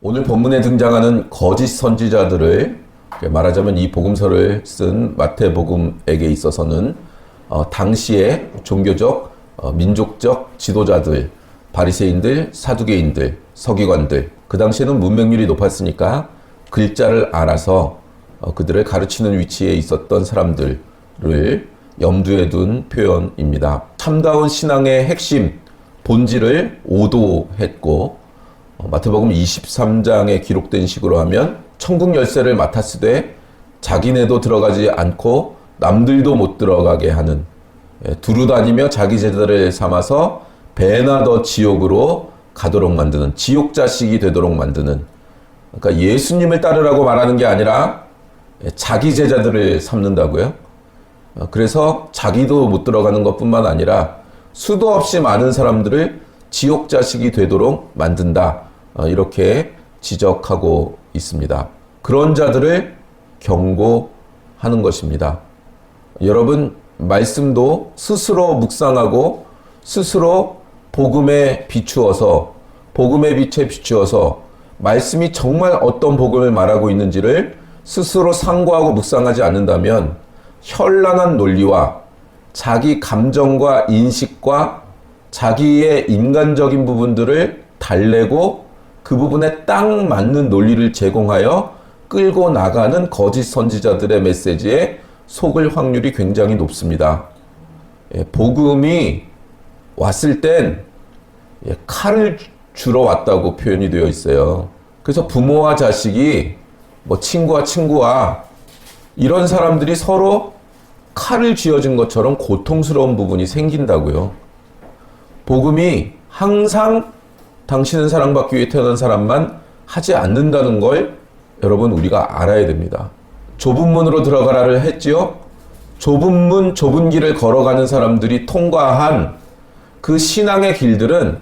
오늘 본문에 등장하는 거짓 선지자들을 말하자면 이 복음서를 쓴 마태복음에게 있어서는 당시의 종교적, 민족적 지도자들, 바리새인들, 사두개인들, 서기관들, 그 당시에는 문맹률이 높았으니까 글자를 알아서 그들을 가르치는 위치에 있었던 사람들을 염두에 둔 표현입니다. 참다운 신앙의 핵심, 본질을 오도했고 마태복음 23장에 기록된 식으로 하면 천국 열쇠를 맡았으되 자기네도 들어가지 않고 남들도 못 들어가게 하는, 두루다니며 자기 제자를 삼아서 배나 더 지옥으로 가도록 만드는, 지옥 자식이 되도록 만드는, 그러니까 예수님을 따르라고 말하는 게 아니라 자기 제자들을 삼는다고요. 그래서 자기도 못 들어가는 것뿐만 아니라 수도 없이 많은 사람들을 지옥 자식이 되도록 만든다, 이렇게 지적하고 있습니다. 그런 자들을 경고하는 것입니다. 여러분, 말씀도 스스로 묵상하고 스스로 복음에 비추어서, 복음의 빛에 비추어서 말씀이 정말 어떤 복음을 말하고 있는지를 스스로 상고하고 묵상하지 않는다면 현란한 논리와 자기 감정과 인식과 자기의 인간적인 부분들을 달래고 그 부분에 딱 맞는 논리를 제공하여 끌고 나가는 거짓 선지자들의 메시지에 속을 확률이 굉장히 높습니다. 복음이 왔을 땐 칼을 주러 왔다고 표현이 되어 있어요. 그래서 부모와 자식이, 친구와 친구와 이런 사람들이 서로 칼을 쥐어진 것처럼 고통스러운 부분이 생긴다고요. 복음이 항상 당신은 사랑받기 위해 태어난 사람만 하지 않는다는 걸 여러분 우리가 알아야 됩니다. 좁은 문으로 들어가라를 했지요. 좁은 문, 좁은 길을 걸어가는 사람들이 통과한 그 신앙의 길들은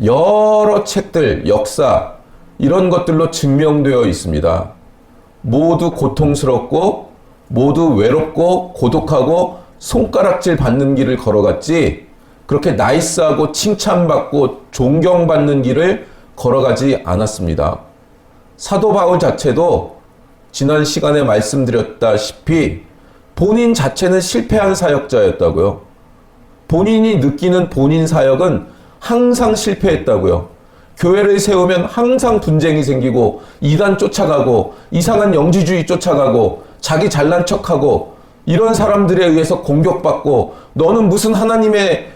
여러 책들, 역사, 이런 것들로 증명되어 있습니다. 모두 고통스럽고 모두 외롭고 고독하고 손가락질 받는 길을 걸어갔지, 그렇게 나이스하고 칭찬받고 존경받는 길을 걸어가지 않았습니다. 사도 바울 자체도 지난 시간에 말씀드렸다시피 본인 자체는 실패한 사역자였다고요. 본인이 느끼는 본인 사역은 항상 실패했다고요. 교회를 세우면 항상 분쟁이 생기고 이단 쫓아가고 이상한 영지주의 쫓아가고 자기 잘난 척하고 이런 사람들에 의해서 공격받고, 너는 무슨 하나님의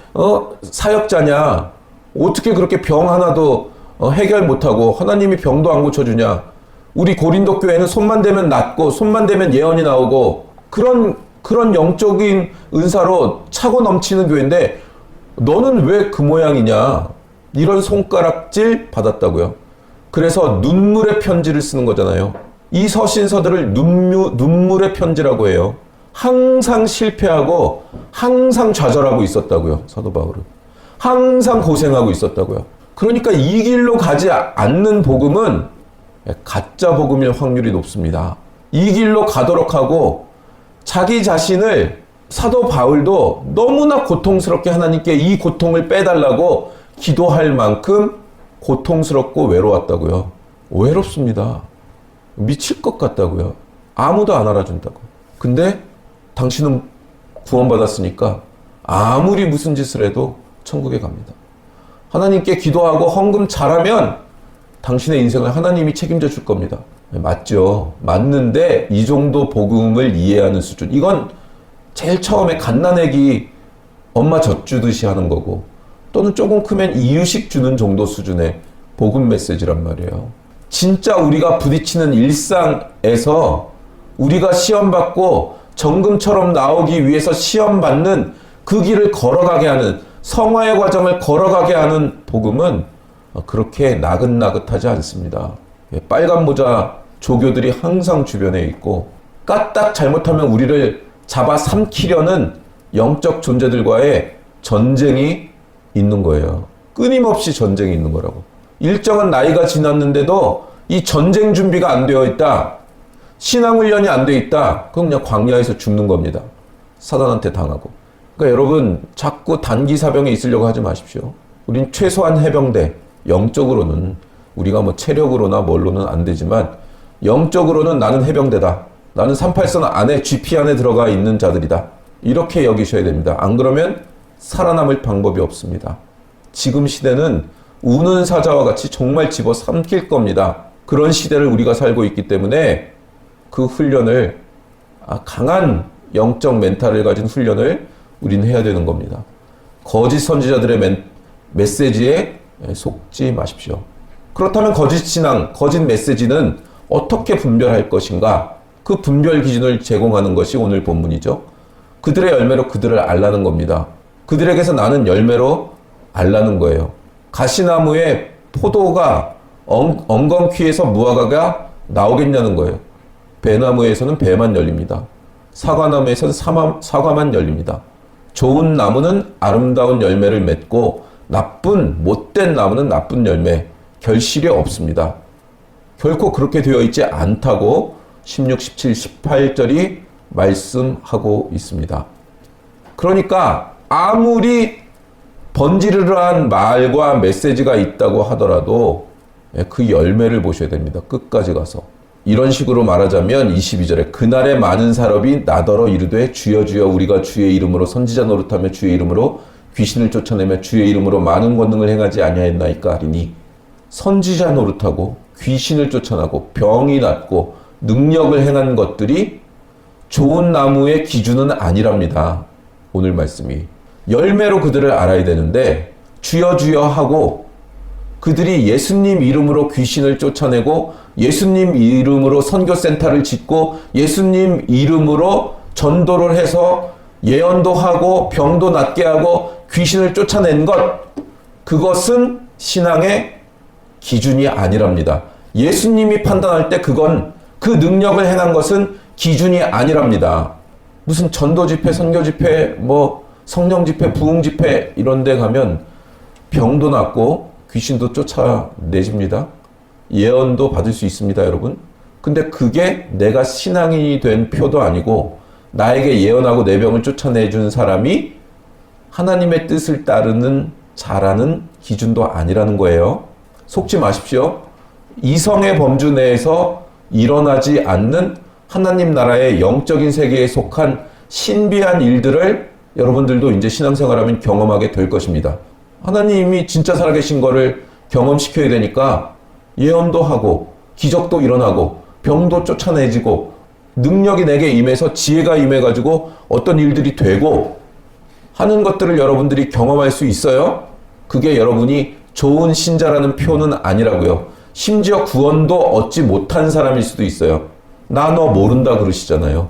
사역자냐, 어떻게 그렇게 병 하나도 해결 못하고 하나님이 병도 안 고쳐주냐, 우리 고린도 교회는 손만 대면 낫고 손만 대면 예언이 나오고 그런 영적인 은사로 차고 넘치는 교회인데 너는 왜 그 모양이냐, 이런 손가락질 받았다고요. 그래서 눈물의 편지를 쓰는 거잖아요. 이 서신서들을 눈물의 편지라고 해요. 항상 실패하고 항상 좌절하고 있었다고요. 사도 바울은 항상 고생하고 있었다고요. 그러니까 이 길로 가지 않는 복음은 가짜 복음일 확률이 높습니다. 이 길로 가도록 하고 자기 자신을, 사도 바울도 너무나 고통스럽게 하나님께 이 고통을 빼달라고 기도할 만큼 고통스럽고 외로웠다고요. 외롭습니다. 미칠 것 같다고요. 아무도 안 알아준다고. 근데 당신은 구원받았으니까 아무리 무슨 짓을 해도 천국에 갑니다. 하나님께 기도하고 헌금 잘하면 당신의 인생을 하나님이 책임져 줄 겁니다. 맞죠. 맞는데 이 정도 복음을 이해하는 수준, 이건 제일 처음에 갓난아기 엄마 젖 주듯이 하는 거고, 또는 조금 크면 이유식 주는 정도 수준의 복음 메시지란 말이에요. 진짜 우리가 부딪히는 일상에서 우리가 시험받고 정금처럼 나오기 위해서 시험받는 그 길을 걸어가게 하는, 성화의 과정을 걸어가게 하는 복음은 그렇게 나긋나긋하지 않습니다. 빨간 모자 조교들이 항상 주변에 있고 까딱 잘못하면 우리를 잡아 삼키려는 영적 존재들과의 전쟁이 있는 거예요. 끊임없이 전쟁이 있는 거라고. 일정한 나이가 지났는데도 이 전쟁 준비가 안 되어 있다, 신앙훈련이 안 되어 있다, 그럼 그냥 광야에서 죽는 겁니다. 사단한테 당하고. 그러니까 여러분, 자꾸 단기 사병에 있으려고 하지 마십시오. 우린 최소한 해병대, 영적으로는 우리가 뭐 체력으로나 뭘로는 안 되지만 영적으로는 나는 해병대다. 나는 38선 안에 GP 안에 들어가 있는 자들이다. 이렇게 여기셔야 됩니다. 안 그러면 살아남을 방법이 없습니다. 지금 시대는 우는 사자와 같이 정말 집어삼킬 겁니다. 그런 시대를 우리가 살고 있기 때문에 그 훈련을 강한 영적 멘탈을 가진 훈련을 우리는 해야 되는 겁니다. 거짓 선지자들의 메시지에 속지 마십시오. 그렇다면 거짓 신앙, 거짓 메시지는 어떻게 분별할 것인가? 그 분별 기준을 제공하는 것이 오늘 본문이죠. 그들의 열매로 그들을 알라는 겁니다. 그들에게서 나는 열매로 알라는 거예요. 가시나무에 포도가 엉겅퀴에서 무화과가 나오겠냐는 거예요. 배나무에서는 배만 열립니다. 사과나무에서는 사과만 열립니다. 좋은 나무는 아름다운 열매를 맺고 못된 나무는 나쁜 열매, 결실이 없습니다. 결코 그렇게 되어 있지 않다고 16, 17, 18절이 말씀하고 있습니다. 그러니까 아무리 번지르르한 말과 메시지가 있다고 하더라도 그 열매를 보셔야 됩니다. 끝까지 가서. 이런 식으로 말하자면 22절에 그날에 많은 사람이 나더러 이르되 주여 주여 우리가 주의 이름으로 선지자 노릇하며 주의 이름으로 귀신을 쫓아내며 주의 이름으로 많은 권능을 행하지 아니하였나이까 하리니 선지자 노릇하고 귀신을 쫓아나고 병이 낫고 능력을 행한 것들이 좋은 나무의 기준은 아니랍니다. 오늘 말씀이. 열매로 그들을 알아야 되는데 주여 주여 하고 그들이 예수님 이름으로 귀신을 쫓아내고 예수님 이름으로 선교센터를 짓고 예수님 이름으로 전도를 해서 예언도 하고 병도 낫게 하고 귀신을 쫓아낸 그것은 신앙의 기준이 아니랍니다. 예수님이 판단할 때 그건 그 능력을 행한 것은 기준이 아니랍니다. 무슨 전도 집회, 선교 집회, 성령 집회, 부흥 집회 이런 데 가면 병도 낫고 귀신도 쫓아내집니다. 예언도 받을 수 있습니다, 여러분. 근데 그게 내가 신앙인이 된 표도 아니고 나에게 예언하고 내 병을 쫓아내준 사람이 하나님의 뜻을 따르는 자라는 기준도 아니라는 거예요. 속지 마십시오. 이성의 범주 내에서 일어나지 않는 하나님 나라의 영적인 세계에 속한 신비한 일들을 여러분들도 이제 신앙생활하면 경험하게 될 것입니다. 하나님이 진짜 살아계신 거를 경험시켜야 되니까 예언도 하고 기적도 일어나고 병도 쫓아내지고 능력이 내게 임해서 지혜가 임해가지고 어떤 일들이 되고 하는 것들을 여러분들이 경험할 수 있어요. 그게 여러분이 좋은 신자라는 표는 아니라고요. 심지어 구원도 얻지 못한 사람일 수도 있어요. 나 너 모른다 그러시잖아요.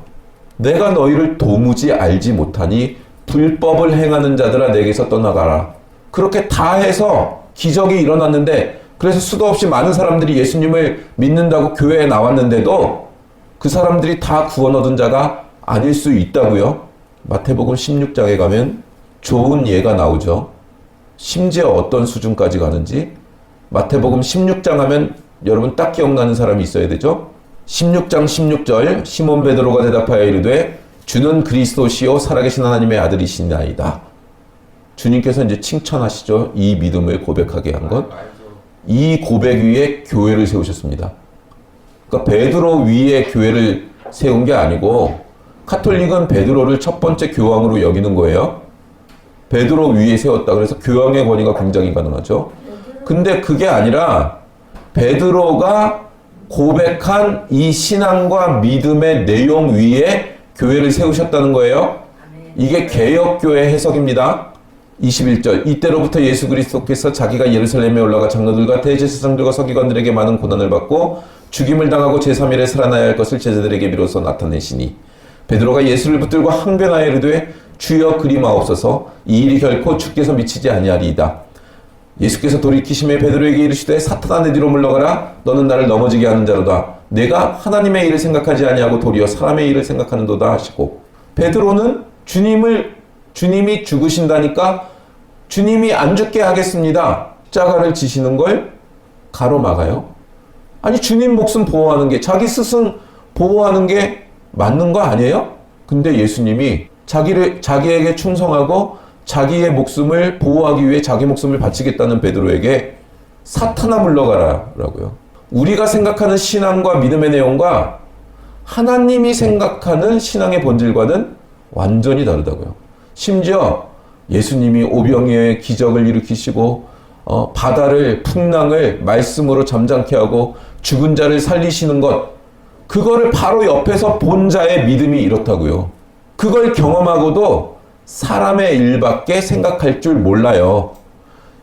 내가 너희를 도무지 알지 못하니 불법을 행하는 자들아 내게서 떠나가라. 그렇게 다 해서 기적이 일어났는데 그래서 수도 없이 많은 사람들이 예수님을 믿는다고 교회에 나왔는데도 그 사람들이 다 구원 얻은 자가 아닐 수 있다고요. 마태복음 16장에 가면 좋은 예가 나오죠. 심지어 어떤 수준까지 가는지. 마태복음 16장 하면 여러분 딱 기억나는 사람이 있어야 되죠. 16장 16절 시몬 베드로가 대답하여 이르되 주는 그리스도시요 살아계신 하나님의 아들이시나이다. 주님께서 이제 칭찬하시죠. 이 믿음을 고백하게 한 것. 이 고백 위에 교회를 세우셨습니다. 그러니까 베드로 위에 교회를 세운 게 아니고 카톨릭은 베드로를 첫 번째 교황으로 여기는 거예요. 베드로 위에 세웠다. 그래서 교황의 권위가 굉장히 가능하죠. 근데 그게 아니라 베드로가 고백한 이 신앙과 믿음의 내용 위에 교회를 세우셨다는 거예요. 이게 개역교회 해석입니다. 21절 이때로부터 예수 그리스도께서 자기가 예루살렘에 올라가 장로들과 대제사장들과 서기관들에게 많은 고난을 받고 죽임을 당하고 제3일에 살아나야 할 것을 제자들에게 비로소 나타내시니 베드로가 예수를 붙들고 항변하여 이르되 주여 그리마옵소서 이 일이 결코 주께서 미치지 아니하리이다. 예수께서 돌이키심에 베드로에게 이르시되 사탄아 내 뒤로 물러가라 너는 나를 넘어지게 하는 자로다. 내가 하나님의 일을 생각하지 아니하고 도리어 사람의 일을 생각하는도다 하시고 베드로는 주님이 죽으신다니까 주님이 안 죽게 하겠습니다. 십자가를 지시는 걸 가로막아요. 아니 주님 목숨 보호하는 게 자기 스승 보호하는 게 맞는 거 아니에요? 근데 예수님이 자기에게 충성하고 자기의 목숨을 보호하기 위해 자기 목숨을 바치겠다는 베드로에게 사탄아 물러가라 라고요. 우리가 생각하는 신앙과 믿음의 내용과 하나님이 생각하는 신앙의 본질과는 완전히 다르다고요. 심지어 예수님이 오병이어의 기적을 일으키시고 바다를 풍랑을 말씀으로 잠잠케 하고 죽은 자를 살리시는 것, 그거를 바로 옆에서 본 자의 믿음이 이렇다고요. 그걸 경험하고도 사람의 일밖에 생각할 줄 몰라요.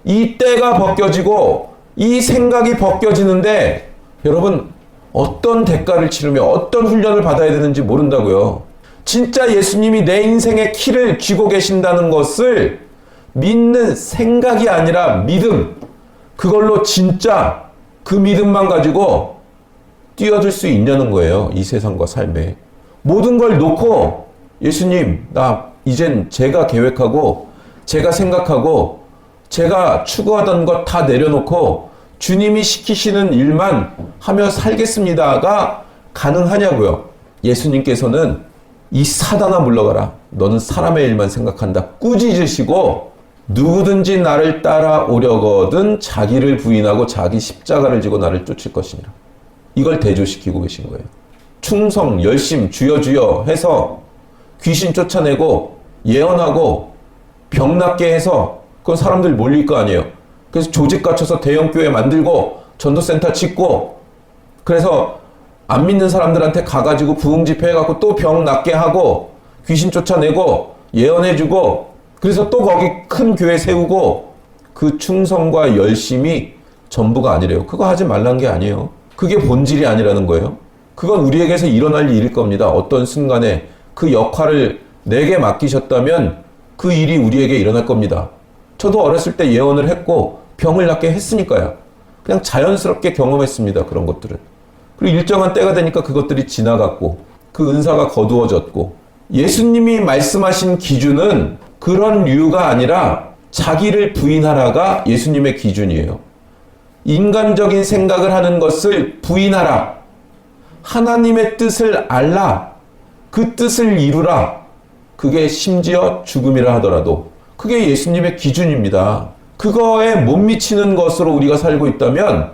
이 때가 벗겨지고 이 생각이 벗겨지는데 여러분 어떤 대가를 치르며 어떤 훈련을 받아야 되는지 모른다고요. 진짜 예수님이 내 인생의 키를 쥐고 계신다는 것을 믿는 생각이 아니라 믿음, 그걸로 진짜 그 믿음만 가지고 뛰어들 수 있냐는 거예요. 이 세상과 삶에. 모든 걸 놓고 예수님, 나 이젠 제가 계획하고 제가 생각하고 제가 추구하던 것 다 내려놓고 주님이 시키시는 일만 하며 살겠습니다가 가능하냐고요. 예수님께서는 이 사단아 물러가라. 너는 사람의 일만 생각한다. 꾸짖으시고 누구든지 나를 따라오려거든 자기를 부인하고 자기 십자가를 지고 나를 쫓을 것이니라. 이걸 대조시키고 계신 거예요. 충성, 열심, 주여 주여 해서 귀신 쫓아내고 예언하고 병 낫게 해서 그건 사람들 몰릴 거 아니에요. 그래서 조직 갖춰서 대형교회 만들고 전도센터 짓고 그래서 안 믿는 사람들한테 가가지고 부흥 집회 해갖고 또 병 낫게 하고 귀신 쫓아내고 예언해주고 그래서 또 거기 큰 교회 세우고 그 충성과 열심이 전부가 아니래요. 그거 하지 말란 게 아니에요. 그게 본질이 아니라는 거예요. 그건 우리에게서 일어날 일일 겁니다. 어떤 순간에 그 역할을 내게 맡기셨다면 그 일이 우리에게 일어날 겁니다. 저도 어렸을 때 예언을 했고 병을 낫게 했으니까요. 그냥 자연스럽게 경험했습니다. 그런 것들을. 그리고 일정한 때가 되니까 그것들이 지나갔고 그 은사가 거두어졌고 예수님이 말씀하신 기준은 그런 류가 아니라 자기를 부인하라가 예수님의 기준이에요. 인간적인 생각을 하는 것을 부인하라. 하나님의 뜻을 알라. 그 뜻을 이루라. 그게 심지어 죽음이라 하더라도 그게 예수님의 기준입니다. 그거에 못 미치는 것으로 우리가 살고 있다면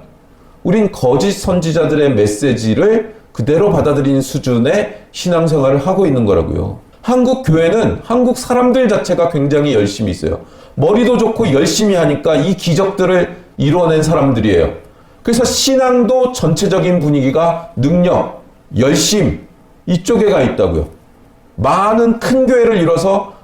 우린 거짓 선지자들의 메시지를 그대로 받아들이는 수준의 신앙생활을 하고 있는 거라고요. 한국 교회는 한국 사람들 자체가 굉장히 열심히 있어요. 머리도 좋고 열심히 하니까 이 기적들을 이루어낸 사람들이에요. 그래서 신앙도 전체적인 분위기가 능력, 열심 이쪽에 가 있다고요. 많은 큰 교회를 이뤄서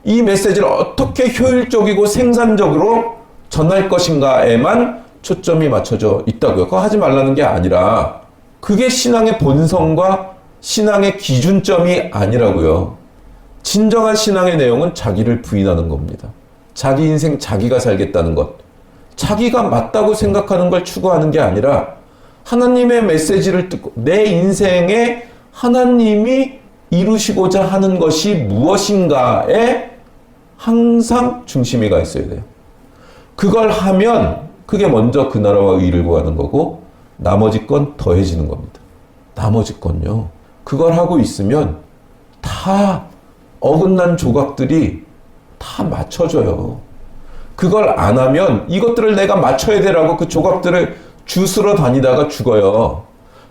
이 메시지를 어떻게 효율적이고 생산적으로 전할 것인가에만 초점이 맞춰져 있다고요. 그거 하지 말라는 게 아니라 그게 신앙의 본성과 신앙의 기준점이 아니라고요. 진정한 신앙의 내용은 자기를 부인하는 겁니다. 자기 인생 자기가 살겠다는 것. 자기가 맞다고 생각하는 걸 추구하는 게 아니라 하나님의 메시지를 듣고 내 인생에 하나님이 이루시고자 하는 것이 무엇인가에 항상 중심이 가 있어야 돼요. 그걸 하면 그게 먼저 그 나라와 의를 구하는 거고 나머지 건 더해지는 겁니다. 나머지 건요. 그걸 하고 있으면 다 어긋난 조각들이 다 맞춰져요. 그걸 안 하면 이것들을 내가 맞춰야 되라고 그 조각들을 주스러 다니다가 죽어요.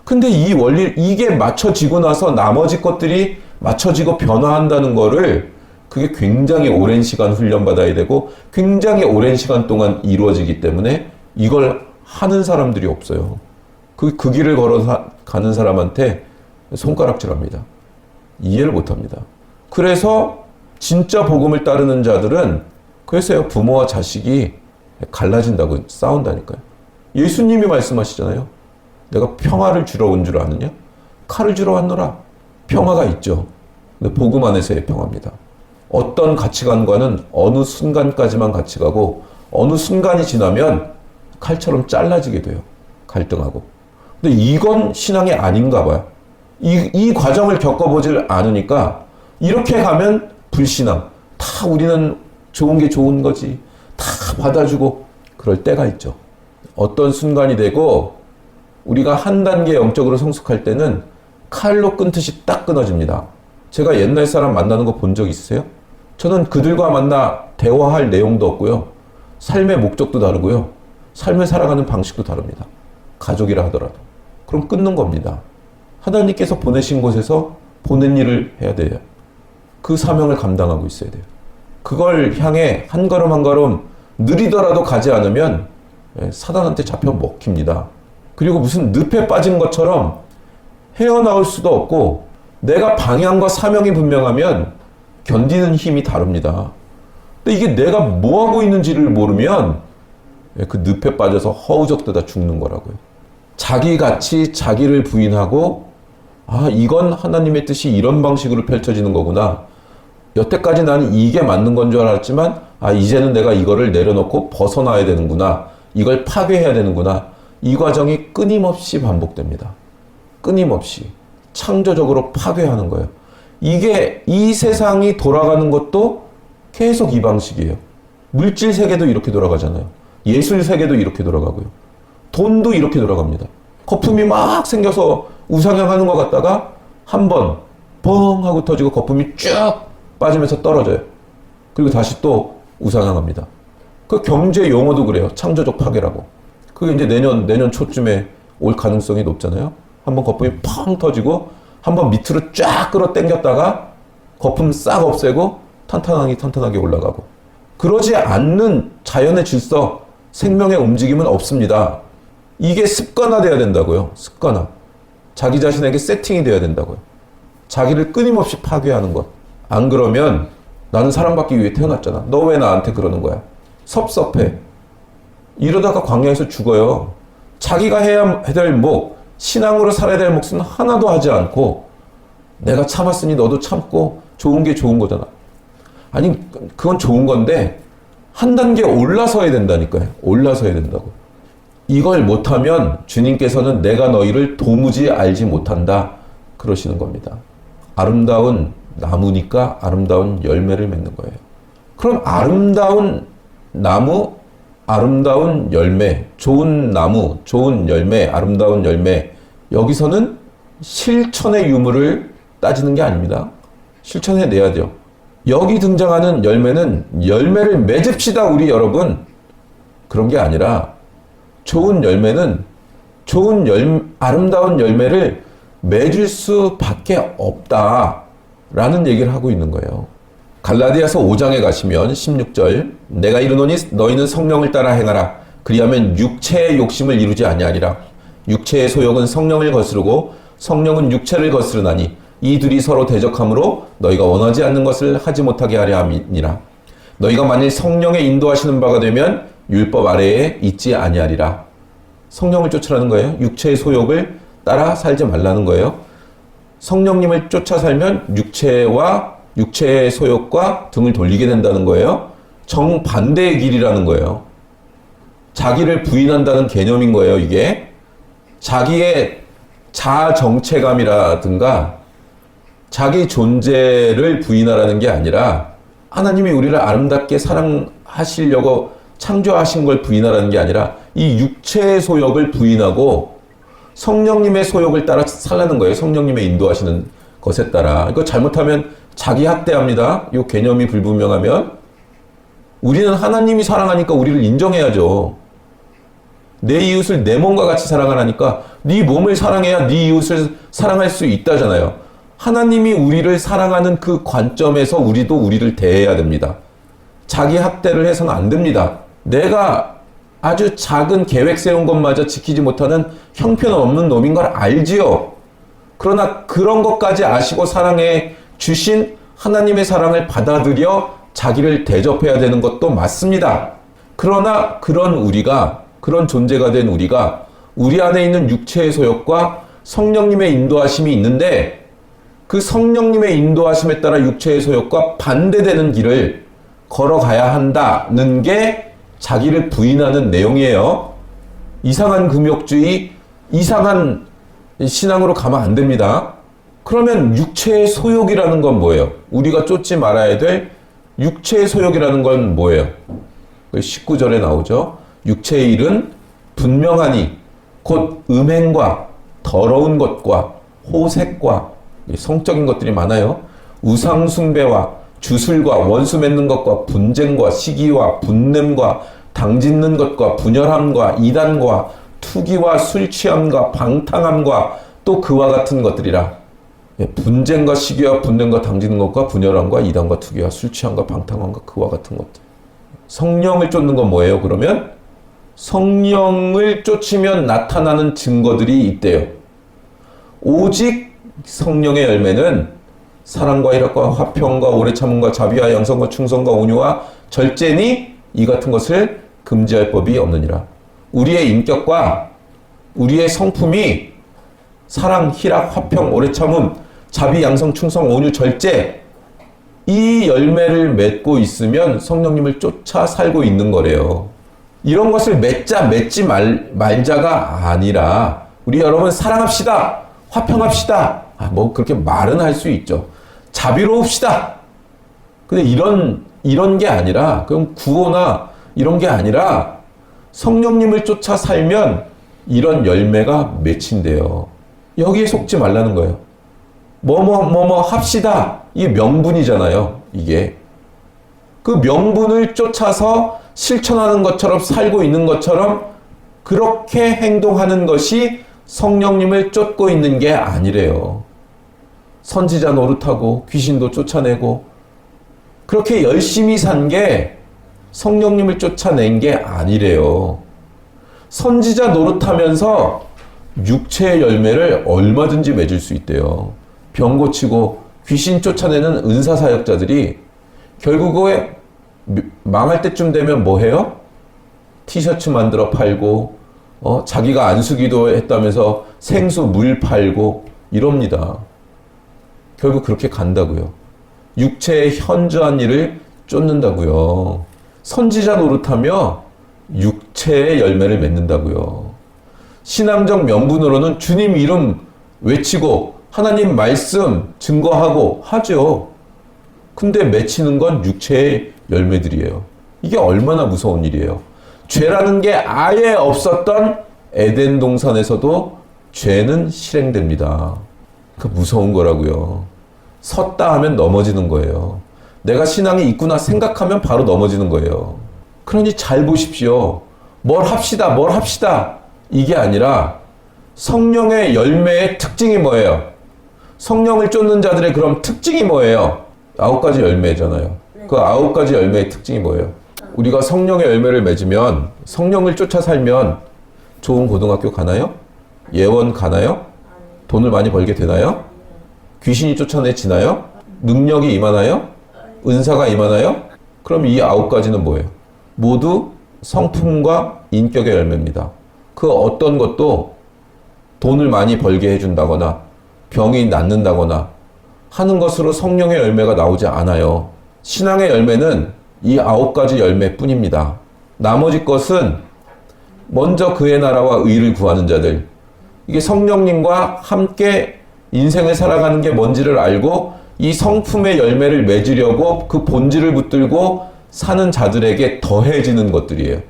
근데 이 원리, 이게 맞춰지고 나서 나머지 것들이 맞춰지고 변화한다는 거를 그게 굉장히 오랜 시간 훈련받아야 되고 굉장히 오랜 시간 동안 이루어지기 때문에 이걸 하는 사람들이 없어요. 그 길을 걸어 가는 사람한테 손가락질합니다. 이해를 못합니다. 그래서 진짜 복음을 따르는 자들은 그래서요 부모와 자식이 갈라진다고 싸운다니까요. 예수님이 말씀하시잖아요. 내가 평화를 주러 온 줄 아느냐? 칼을 주러 왔노라. 평화가 있죠. 근데 복음 안에서의 평화입니다. 어떤 가치관과는 어느 순간까지만 같이 가고 어느 순간이 지나면 칼처럼 잘라지게 돼요. 갈등하고. 근데 이건 신앙이 아닌가 봐요. 이 과정을 겪어보질 않으니까 이렇게 가면 불신앙. 다 우리는 좋은 게 좋은 거지. 다 받아주고 그럴 때가 있죠. 어떤 순간이 되고 우리가 한 단계 영적으로 성숙할 때는 칼로 끊듯이 딱 끊어집니다. 제가 옛날 사람 만나는 거 본 적 있으세요? 저는 그들과 만나 대화할 내용도 없고요. 삶의 목적도 다르고요. 삶을 살아가는 방식도 다릅니다. 가족이라 하더라도. 그럼 끊는 겁니다. 하나님께서 보내신 곳에서 보낸 일을 해야 돼요. 그 사명을 감당하고 있어야 돼요. 그걸 향해 한 걸음 한 걸음 느리더라도 가지 않으면 사단한테 잡혀 먹힙니다. 그리고 무슨 늪에 빠진 것처럼 헤어나올 수도 없고, 내가 방향과 사명이 분명하면 견디는 힘이 다릅니다. 근데 이게 내가 뭐 하고 있는지를 모르면 그 늪에 빠져서 허우적대다 죽는 거라고요. 자기같이 자기를 부인하고, 아, 이건 하나님의 뜻이 이런 방식으로 펼쳐지는 거구나. 여태까지 나는 이게 맞는 건 줄 알았지만, 아, 이제는 내가 이거를 내려놓고 벗어나야 되는구나. 이걸 파괴해야 되는구나. 이 과정이 끊임없이 반복됩니다. 끊임없이. 창조적으로 파괴하는 거예요. 이게, 이 세상이 돌아가는 것도 계속 이 방식이에요. 물질 세계도 이렇게 돌아가잖아요. 예술 세계도 이렇게 돌아가고요. 돈도 이렇게 돌아갑니다. 거품이 막 생겨서 우상향하는 것 같다가 한 번 뻥 하고 터지고 거품이 쭉 빠지면서 떨어져요. 그리고 다시 또 우상향합니다. 그 경제 용어도 그래요. 창조적 파괴라고. 그게 이제 내년 초쯤에 올 가능성이 높잖아요. 한번 거품이 펑 터지고 한번 밑으로 쫙 끌어당겼다가 거품 싹 없애고 탄탄하게 올라가고. 그러지 않는 자연의 질서, 생명의 움직임은 없습니다. 이게 습관화돼야 된다고요. 습관화. 자기 자신에게 세팅이 돼야 된다고요. 자기를 끊임없이 파괴하는 것. 안 그러면 나는 사랑받기 위해 태어났잖아. 너 왜 나한테 그러는 거야? 섭섭해. 이러다가 광야에서 죽어요. 자기가 해야 될 목, 신앙으로 살아야 될 몫은 하나도 하지 않고, 내가 참았으니 너도 참고, 좋은 게 좋은 거잖아. 아니, 그건 좋은 건데 한 단계 올라서야 된다니까요. 올라서야 된다고. 이걸 못하면 주님께서는 내가 너희를 도무지 알지 못한다 그러시는 겁니다. 아름다운 나무니까 아름다운 열매를 맺는 거예요. 그럼 아름다운 나무, 아름다운 열매, 좋은 나무, 좋은 열매, 아름다운 열매, 여기서는 실천의 유무를 따지는 게 아닙니다. 실천해내야죠. 여기 등장하는 열매는 열매를 맺읍시다 우리 여러분. 그런 게 아니라 좋은 열매는 아름다운 열매를 맺을 수밖에 없다라는 얘기를 하고 있는 거예요. 갈라디아서 5장에 가시면 16절, 내가 이르노니 너희는 성령을 따라 행하라. 그리하면 육체의 욕심을 이루지 아니하리라. 육체의 소욕은 성령을 거스르고 성령은 육체를 거스르나니 이 둘이 서로 대적하므로 너희가 원하지 않는 것을 하지 못하게 하려 함이니라. 너희가 만일 성령의 인도하시는 바가 되면 율법 아래에 있지 아니하리라. 성령을 쫓으라는 거예요. 육체의 소욕을 따라 살지 말라는 거예요. 성령님을 쫓아 살면 육체의 소욕과 등을 돌리게 된다는 거예요. 정반대의 길이라는 거예요. 자기를 부인한다는 개념인 거예요, 이게. 자기의 자아 정체감이라든가 자기 존재를 부인하라는 게 아니라, 하나님이 우리를 아름답게 사랑하시려고 창조하신 걸 부인하라는 게 아니라 이 육체의 소욕을 부인하고 성령님의 소욕을 따라 살라는 거예요. 성령님의 인도하시는 것에 따라. 이거 잘못하면 자기 학대합니다. 이 개념이 불분명하면. 우리는 하나님이 사랑하니까 우리를 인정해야죠. 내 이웃을 내 몸과 같이 사랑하라니까 네 몸을 사랑해야 네 이웃을 사랑할 수 있다잖아요. 하나님이 우리를 사랑하는 그 관점에서 우리도 우리를 대해야 됩니다. 자기 학대를 해서는 안 됩니다. 내가 아주 작은 계획 세운 것마저 지키지 못하는 형편없는 놈인 걸 알지요. 그러나 그런 것까지 아시고 사랑해 주신 하나님의 사랑을 받아들여 자기를 대접해야 되는 것도 맞습니다. 그러나 그런 존재가 된 우리가 우리 안에 있는 육체의 소욕과 성령님의 인도하심이 있는데, 그 성령님의 인도하심에 따라 육체의 소욕과 반대되는 길을 걸어가야 한다는 게 자기를 부인하는 내용이에요. 이상한 금욕주의, 이상한 신앙으로 가면 안 됩니다. 그러면 육체의 소욕이라는 건 뭐예요? 우리가 쫓지 말아야 될 육체의 소욕이라는 건 뭐예요? 19절에 나오죠. 육체의 일은 분명하니 곧 음행과 더러운 것과 호색과 성적인 것들이 많아요. 우상 숭배와 주술과 원수 맺는 것과 분쟁과 시기와 분냄과 당짓는 것과 분열함과 이단과 투기와 술 취함과 방탕함과 또 그와 같은 것들이라. 분쟁과 시기와 분쟁과 당짓는 것과 분열함과 이단과 투기와 술 취함과 방탕함과 그와 같은 것들. 성령을 쫓는 건 뭐예요? 그러면 성령을 쫓으면 나타나는 증거들이 있대요. 오직 성령의 열매는 사랑과 희락과 화평과 오래 참음과 자비와 양선과 충성과 온유와 절제니 이 같은 것을 금지할 법이 없느니라. 우리의 인격과 우리의 성품이 사랑, 희락, 화평, 오래 참음, 자비, 양성, 충성, 온유, 절제 이 열매를 맺고 있으면 성령님을 쫓아 살고 있는 거래요. 이런 것을 맺지 말자가 아니라 우리 여러분 사랑합시다. 화평합시다. 뭐 그렇게 말은 할 수 있죠. 자비로웁시다. 근데 이런 게 아니라 그럼 구호나 이런 게 아니라 성령님을 쫓아 살면 이런 열매가 맺힌대요. 여기에 속지 말라는 거예요. 뭐뭐 합시다. 이게 명분이잖아요. 이게. 그 명분을 쫓아서 실천하는 것처럼 살고 있는 것처럼 그렇게 행동하는 것이 성령님을 쫓고 있는 게 아니래요. 선지자 노릇하고 귀신도 쫓아내고 그렇게 열심히 산 게 성령님을 쫓아낸 게 아니래요. 선지자 노릇하면서 육체의 열매를 얼마든지 맺을 수 있대요. 병 고치고 귀신 쫓아내는 은사사역자들이 결국에 망할 때쯤 되면 뭐 해요? 티셔츠 만들어 팔고 자기가 안수기도 했다면서 생수 물 팔고 이럽니다. 결국 그렇게 간다고요. 육체의 현저한 일을 쫓는다고요. 선지자 노릇하며 육체의 열매를 맺는다고요. 신앙적 명분으로는 주님 이름 외치고 하나님 말씀 증거하고 하죠. 근데 맺히는 건 육체의 열매들이에요. 이게 얼마나 무서운 일이에요. 죄라는 게 아예 없었던 에덴 동산에서도 죄는 실행됩니다. 그 무서운 거라고요. 섰다 하면 넘어지는 거예요. 내가 신앙이 있구나 생각하면 바로 넘어지는 거예요. 그러니 잘 보십시오. 뭘 합시다. 이게 아니라 성령의 열매의 특징이 뭐예요? 성령을 쫓는 자들의 그럼 특징이 뭐예요? 9가지 열매잖아요. 그 9가지 열매의 특징이 뭐예요? 우리가 성령의 열매를 맺으면 성령을 쫓아 살면 좋은 고등학교 가나요? 예원 가나요? 돈을 많이 벌게 되나요? 귀신이 쫓아내지나요? 능력이 임하나요? 은사가 임하나요? 그럼 이 9가지는 뭐예요? 모두 성품과 인격의 열매입니다. 그 어떤 것도 돈을 많이 벌게 해준다거나 병이 낫는다거나 하는 것으로 성령의 열매가 나오지 않아요. 신앙의 열매는 이 9가지 열매뿐입니다. 나머지 것은 먼저 그의 나라와 의를 구하는 자들, 이게 성령님과 함께 인생을 살아가는 게 뭔지를 알고 이 성품의 열매를 맺으려고 그 본질을 붙들고 사는 자들에게 더해지는 것들이에요.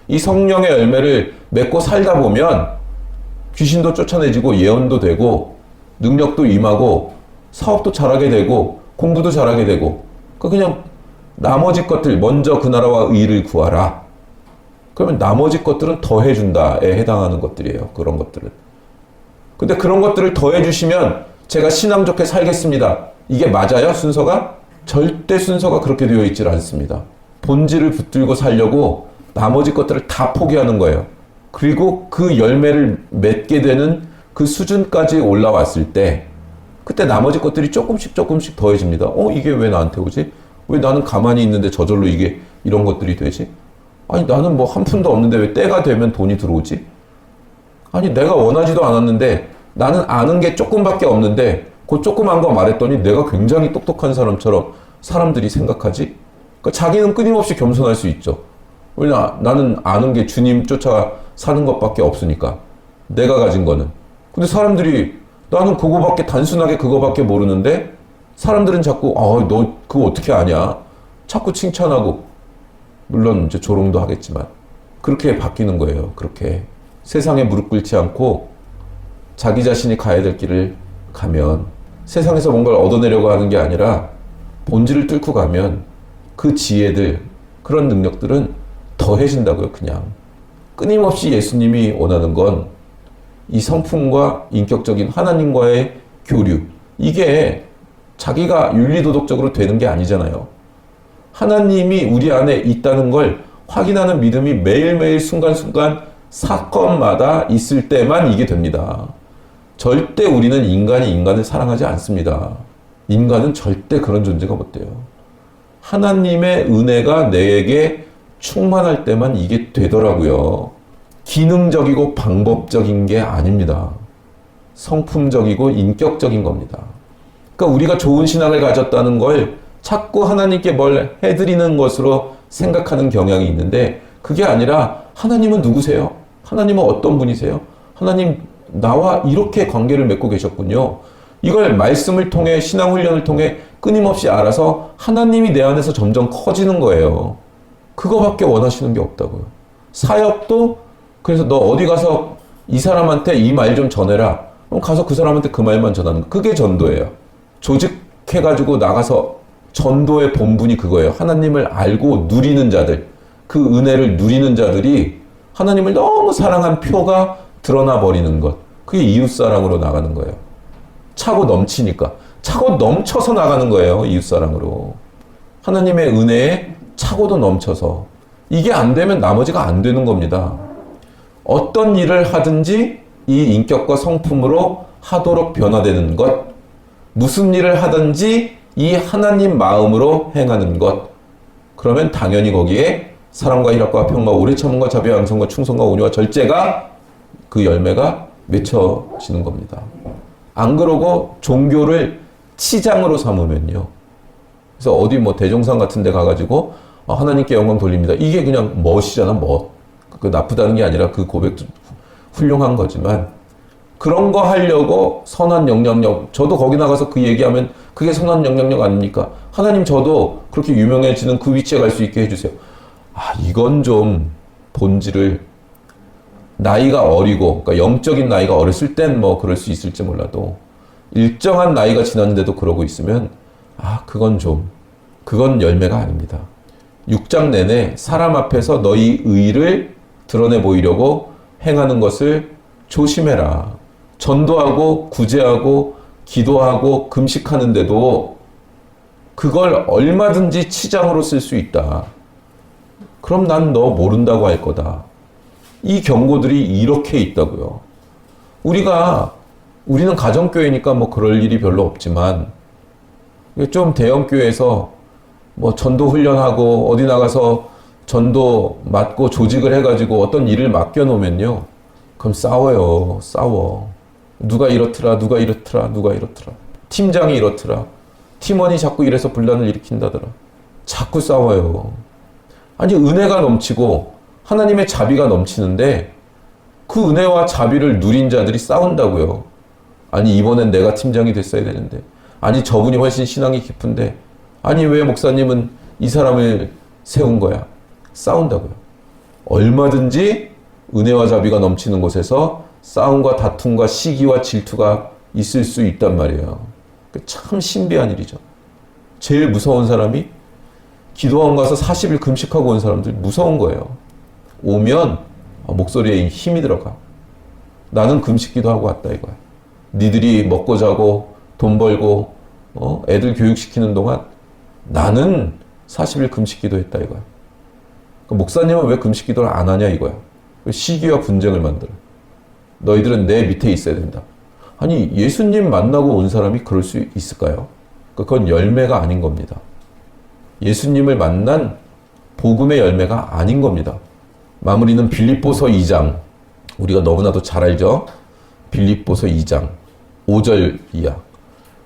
이 성령의 열매를 맺고 살다 보면 귀신도 쫓아내지고 예언도 되고 능력도 임하고 사업도 잘하게 되고 공부도 잘하게 되고 그냥 나머지 것들 먼저 그 나라와 의를 구하라. 그러면 나머지 것들은 더해준다에 해당하는 것들이에요. 그런 것들은. 근데 그런 것들을 더해주시면 제가 신앙 좋게 살겠습니다. 이게 맞아요? 순서가? 절대 순서가 그렇게 되어 있질 않습니다. 본질을 붙들고 살려고 나머지 것들을 다 포기하는 거예요. 그리고 그 열매를 맺게 되는 그 수준까지 올라왔을 때 그때 나머지 것들이 조금씩 더해집니다. 이게 왜 나한테 오지? 왜 나는 가만히 있는데 저절로 이게 이런 것들이 되지? 아니 나는 뭐 한 푼도 없는데 왜 때가 되면 돈이 들어오지? 아니 내가 원하지도 않았는데 나는 아는 게 조금밖에 없는데 그 조그만 거 말했더니 내가 굉장히 똑똑한 사람처럼 사람들이 생각하지? 그러니까 자기는 끊임없이 겸손할 수 있죠. 왜냐 나는 아는 게 주님 쫓아 사는 것밖에 없으니까 내가 가진 거는. 근데 사람들이 나는 단순하게 그거밖에 모르는데 사람들은 자꾸 너 그거 어떻게 아냐? 자꾸 칭찬하고 물론 이제 조롱도 하겠지만 그렇게 바뀌는 거예요. 그렇게 세상에 무릎 꿇지 않고 자기 자신이 가야 될 길을 가면 세상에서 뭔가를 얻어내려고 하는 게 아니라 본질을 뚫고 가면 그 지혜들 그런 능력들은 더해진다고요, 그냥. 끊임없이 예수님이 원하는 건 이 성품과 인격적인 하나님과의 교류. 이게 자기가 윤리도덕적으로 되는 게 아니잖아요. 하나님이 우리 안에 있다는 걸 확인하는 믿음이 매일매일 순간순간 사건마다 있을 때만 이게 됩니다. 절대 우리는 인간이 인간을 사랑하지 않습니다. 인간은 절대 그런 존재가 못 돼요. 하나님의 은혜가 내게 충만할 때만 이게 되더라고요. 기능적이고 방법적인 게 아닙니다. 성품적이고 인격적인 겁니다. 그러니까 우리가 좋은 신앙을 가졌다는 걸 자꾸 하나님께 뭘 해드리는 것으로 생각하는 경향이 있는데 그게 아니라 하나님은 누구세요? 하나님은 어떤 분이세요? 하나님 나와 이렇게 관계를 맺고 계셨군요. 이걸 말씀을 통해 신앙 훈련을 통해 끊임없이 알아서 하나님이 내 안에서 점점 커지는 거예요. 그거밖에 원하시는 게 없다고요. 사역도 그래서 너 어디 가서 이 사람한테 이 말 좀 전해라. 그럼 가서 그 사람한테 그 말만 전하는 거. 그게 전도예요. 조직해가지고 나가서 전도의 본분이 그거예요. 하나님을 알고 누리는 자들, 그 은혜를 누리는 자들이 하나님을 너무 사랑한 표가 드러나 버리는 것. 그게 이웃사랑으로 나가는 거예요. 차고 넘치니까. 차고 넘쳐서 나가는 거예요. 이웃사랑으로. 하나님의 은혜에 차고도 넘쳐서. 이게 안 되면 나머지가 안 되는 겁니다. 어떤 일을 하든지 이 인격과 성품으로 하도록 변화되는 것. 무슨 일을 하든지 이 하나님 마음으로 행하는 것. 그러면 당연히 거기에 사랑과 희락과 평과 오래 참음과 자비와 양성과 충성과 온유와 절제가 그 열매가 맺혀지는 겁니다. 안 그러고 종교를 치장으로 삼으면요. 그래서 어디 뭐 대종상 같은 데 가가지고 하나님께 영광 돌립니다. 이게 그냥 멋이잖아, 멋. 그 나쁘다는 게 아니라 그 고백도 훌륭한 거지만 그런 거 하려고 선한 영향력, 저도 거기 나가서 그 얘기하면 그게 선한 영향력 아닙니까? 하나님 저도 그렇게 유명해지는 그 위치에 갈 수 있게 해주세요. 이건 좀 본질을 나이가 어리고, 그러니까 영적인 나이가 어렸을 땐 뭐 그럴 수 있을지 몰라도 일정한 나이가 지났는데도 그러고 있으면 그건 열매가 아닙니다. 6장 내내 사람 앞에서 너희 의를 드러내 보이려고 행하는 것을 조심해라. 전도하고 구제하고 기도하고 금식하는데도 그걸 얼마든지 치장으로 쓸 수 있다. 그럼 난 너 모른다고 할 거다. 이 경고들이 이렇게 있다고요. 우리는 가정교회니까 뭐 그럴 일이 별로 없지만 좀 대형교회에서 뭐 전도 훈련하고 어디 나가서 전도 맡고 조직을 해가지고 어떤 일을 맡겨놓으면요. 그럼 싸워. 누가 이렇더라. 팀장이 이렇더라. 팀원이 자꾸 이래서 분란을 일으킨다더라. 자꾸 싸워요. 아니 은혜가 넘치고 하나님의 자비가 넘치는데 그 은혜와 자비를 누린 자들이 싸운다고요. 아니 이번엔 내가 팀장이 됐어야 되는데, 아니 저분이 훨씬 신앙이 깊은데, 아니 왜 목사님은 이 사람을 세운 거야. 싸운다고요. 얼마든지 은혜와 자비가 넘치는 곳에서 싸움과 다툼과 시기와 질투가 있을 수 있단 말이에요. 참 신비한 일이죠. 제일 무서운 사람이 기도원 가서 40일 금식하고 온 사람들 무서운 거예요. 오면 목소리에 힘이 들어가. 나는 금식기도 하고 왔다 이거야. 니들이 먹고 자고 돈 벌고 애들 교육시키는 동안 나는 40일 금식기도 했다 이거야. 목사님은 왜 금식기도를 안 하냐 이거야. 시기와 분쟁을 만들어. 너희들은 내 밑에 있어야 된다. 아니 예수님 만나고 온 사람이 그럴 수 있을까요? 그건 열매가 아닌 겁니다. 예수님을 만난 복음의 열매가 아닌 겁니다. 마무리는 빌립보서 2장. 우리가 너무나도 잘 알죠? 빌립보서 2장 5절 이하.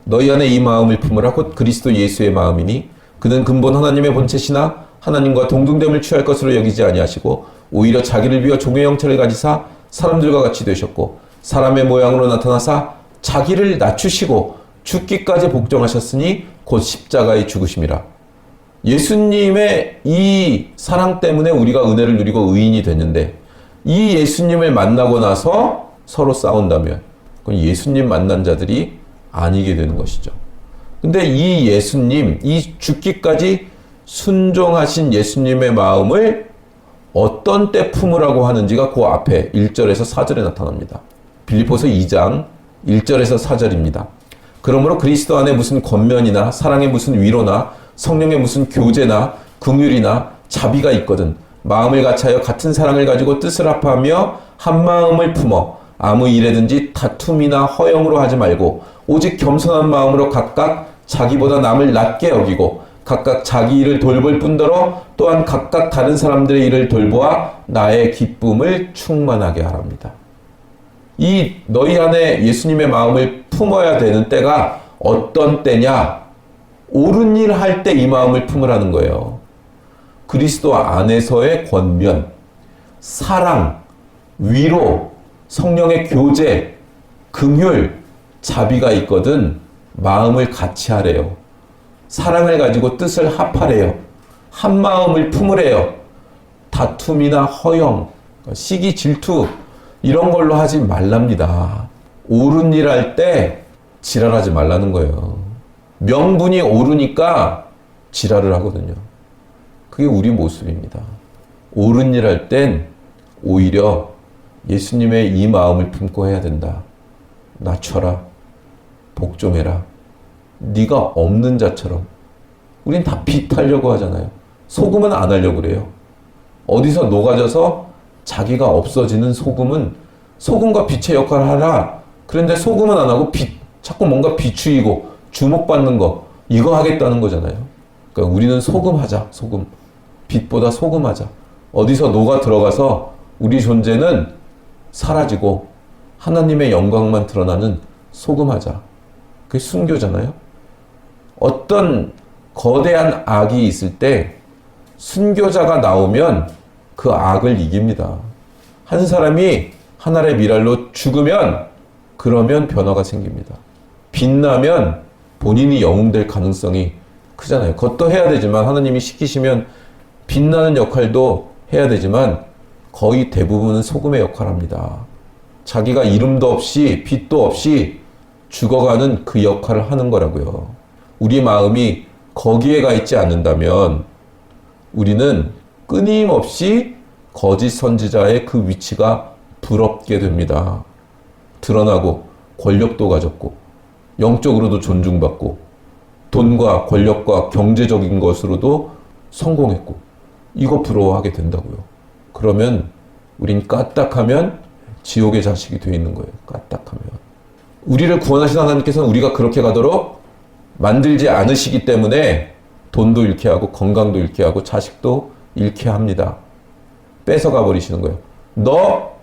너희 안에 이 마음을 품으라. 곧 그리스도 예수의 마음이니 그는 근본 하나님의 본체시나 하나님과 동등됨을 취할 것으로 여기지 아니하시고 오히려 자기를 비워 종의 형체를 가지사 사람들과 같이 되셨고 사람의 모양으로 나타나사 자기를 낮추시고 죽기까지 복종하셨으니 곧 십자가의 죽으심이라. 예수님의 이 사랑 때문에 우리가 은혜를 누리고 의인이 됐는데 이 예수님을 만나고 나서 서로 싸운다면 그건 예수님 만난 자들이 아니게 되는 것이죠. 근데 이 예수님, 이 죽기까지 순종하신 예수님의 마음을 어떤 때 품으라고 하는지가 그 앞에 1절에서 4절에 나타납니다. 빌립보서 2장 1절에서 4절입니다. 그러므로 그리스도 안에 무슨 권면이나 사랑의 무슨 위로나 성령의 무슨 교제나 긍휼이나 자비가 있거든 마음을 같이하여 같은 사랑을 가지고 뜻을 합하며 한 마음을 품어 아무 일에든지 다툼이나 허영으로 하지 말고 오직 겸손한 마음으로 각각 자기보다 남을 낮게 여기고 각각 자기 일을 돌볼 뿐더러 또한 각각 다른 사람들의 일을 돌보아 나의 기쁨을 충만하게 하랍니다. 이 너희 안에 예수님의 마음을 품어야 되는 때가 어떤 때냐? 옳은 일 할 때 이 마음을 품으라는 거예요. 그리스도 안에서의 권면, 사랑, 위로, 성령의 교제, 긍휼, 자비가 있거든 마음을 같이 하래요. 사랑을 가지고 뜻을 합하래요. 한 마음을 품으래요. 다툼이나 허영, 시기, 질투 이런 걸로 하지 말랍니다. 옳은 일 할 때 지랄하지 말라는 거예요. 명분이 옳으니까 지랄을 하거든요. 그게 우리 모습입니다. 옳은 일 할 땐 오히려 예수님의 이 마음을 품고 해야 된다. 낮춰라. 복 좀 해라. 네가 없는 자처럼. 우린 다 빛하려고 하잖아요. 소금은 안 하려고 그래요. 어디서 녹아져서 자기가 없어지는 소금은 소금과 빛의 역할을 하라. 그런데 소금은 안 하고 자꾸 뭔가 비추이고 주목받는 거 이거 하겠다는 거잖아요. 그러니까 우리는 소금하자. 소금. 빛보다 소금하자. 어디서 녹아 들어가서 우리 존재는 사라지고 하나님의 영광만 드러나는 소금하자. 그게 순교잖아요. 어떤 거대한 악이 있을 때 순교자가 나오면 그 악을 이깁니다. 한 사람이 하늘의 미랄로 죽으면 그러면 변화가 생깁니다. 빛나면 본인이 영웅될 가능성이 크잖아요. 그것도 해야 되지만 하나님이 시키시면 빛나는 역할도 해야 되지만 거의 대부분은 소금의 역할을 합니다. 자기가 이름도 없이 빛도 없이 죽어가는 그 역할을 하는 거라고요. 우리 마음이 거기에 가 있지 않는다면 우리는 끊임없이 거짓 선지자의 그 위치가 부럽게 됩니다. 드러나고 권력도 가졌고 영적으로도 존중받고 돈과 권력과 경제적인 것으로도 성공했고 이거 부러워하게 된다고요. 그러면 우린 까딱하면 지옥의 자식이 되어 있는 거예요. 까딱하면. 우리를 구원하신 하나님께서는 우리가 그렇게 가도록 만들지 않으시기 때문에 돈도 잃게 하고 건강도 잃게 하고 자식도 잃게 합니다. 뺏어가 버리시는 거예요.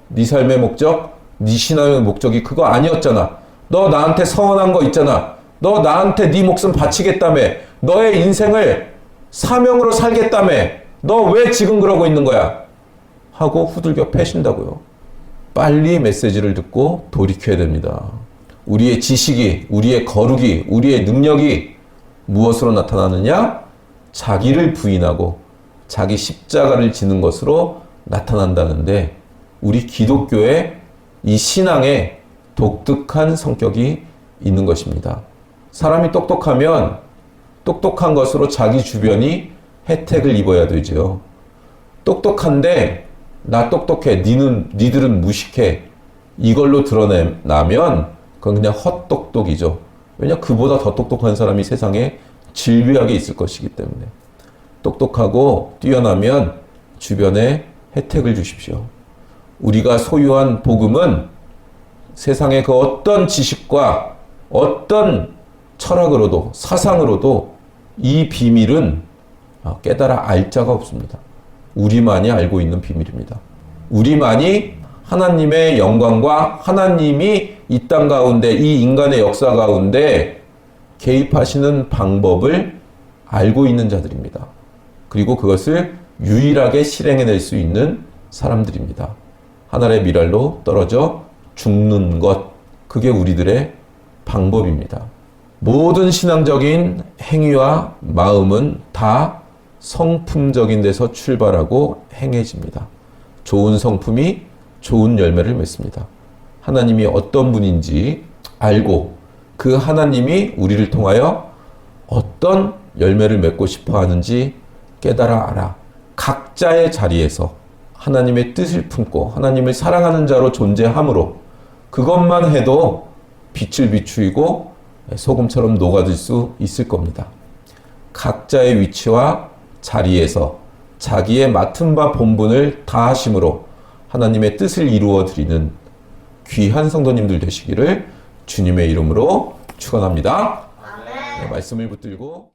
네 삶의 목적, 네 신앙의 목적이 그거 아니었잖아. 너 나한테 서원한 거 있잖아. 너 나한테 네 목숨 바치겠다며. 너의 인생을 사명으로 살겠다며. 너 왜 지금 그러고 있는 거야? 하고 후들겨 패신다고요. 빨리 메시지를 듣고 돌이켜야 됩니다. 우리의 지식이, 우리의 거룩이, 우리의 능력이 무엇으로 나타나느냐? 자기를 부인하고 자기 십자가를 지는 것으로 나타난다는데 우리 기독교의 이 신앙에 독특한 성격이 있는 것입니다. 사람이 똑똑하면 똑똑한 것으로 자기 주변이 혜택을 입어야 되죠. 똑똑한데 나 똑똑해, 니들은 무식해 이걸로 드러나면 그건 그냥 헛똑똑이죠. 왜냐 그보다 더 똑똑한 사람이 세상에 질비하게 있을 것이기 때문에 똑똑하고 뛰어나면 주변에 혜택을 주십시오. 우리가 소유한 복음은 세상의 그 어떤 지식과 어떤 철학으로도 사상으로도 이 비밀은 깨달아 알 자가 없습니다. 우리만이 알고 있는 비밀입니다. 우리만이 하나님의 영광과 하나님이 이 땅 가운데 이 인간의 역사 가운데 개입하시는 방법을 알고 있는 자들입니다. 그리고 그것을 유일하게 실행해낼 수 있는 사람들입니다. 하늘의 미랄로 떨어져 죽는 것, 그게 우리들의 방법입니다. 모든 신앙적인 행위와 마음은 다 성품적인 데서 출발하고 행해집니다. 좋은 성품이 좋은 열매를 맺습니다. 하나님이 어떤 분인지 알고 그 하나님이 우리를 통하여 어떤 열매를 맺고 싶어 하는지 깨달아 알아. 각자의 자리에서 하나님의 뜻을 품고 하나님을 사랑하는 자로 존재함으로 그것만 해도 빛을 비추이고 소금처럼 녹아들 수 있을 겁니다. 각자의 위치와 자리에서 자기의 맡은 바 본분을 다하심으로 하나님의 뜻을 이루어 드리는 귀한 성도님들 되시기를 주님의 이름으로 축원합니다. 네, 말씀을 붙들고